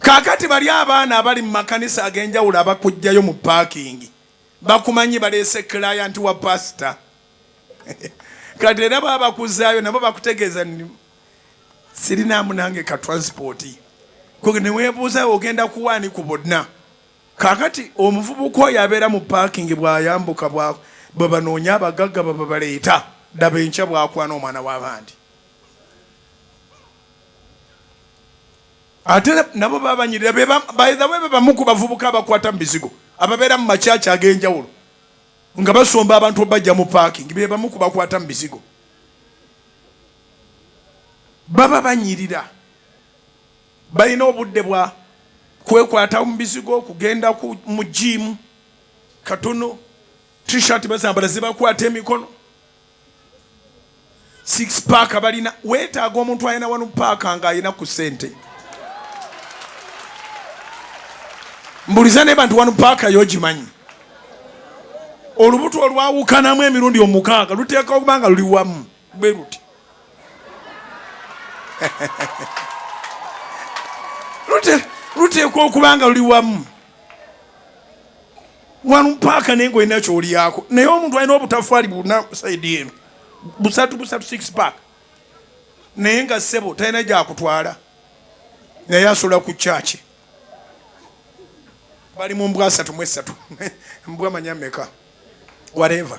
kakati bali abaana abali mu makanisa ag'enjawulo abakujjayo mu parking bakumanyi baleese client wa pastor kati era baba bakuzaayo nabo bakutegeeza sirinaamu nange ka transport kuge neweebuuza ogenda kuwaani ku bonna kakati omuvubuka oyo abeera mu parking bw'ayambuka bwe banoonya abagagga baba baleeta daba enkya bwakwana omwana w'abandi ate nabo babanyirira bawe bamu ku bavubuka abakwata mu bizigo ababeera mu makyaki ag'enjawulo nga basomba abantu bajja mu parking be bamu ku bakwata mu bizigo baba banyirira balina obudde bwa kwekwata mu bizigo kugenda mu gym katono t-shirt bazambala zibakwata emikono 6 pack balina weetaaga omuntu alina wano paaka nga alina ku sente mbuliza ne bantu wano paaka yogimanyi olubuto olwawukanamu emirundi omukaaga luteeka okuba nga luli wamu bwe luti luteekwa okuba nga luli wamu wano paaka naye ng'olina ky'oliyako naye omuntu alina obutafaali buna saidi eno busatu 6 pack naye nga ssebo talina gyakutwala naye asobola ku kyaki bali mu mbwa 3 mbwa manya meka whatever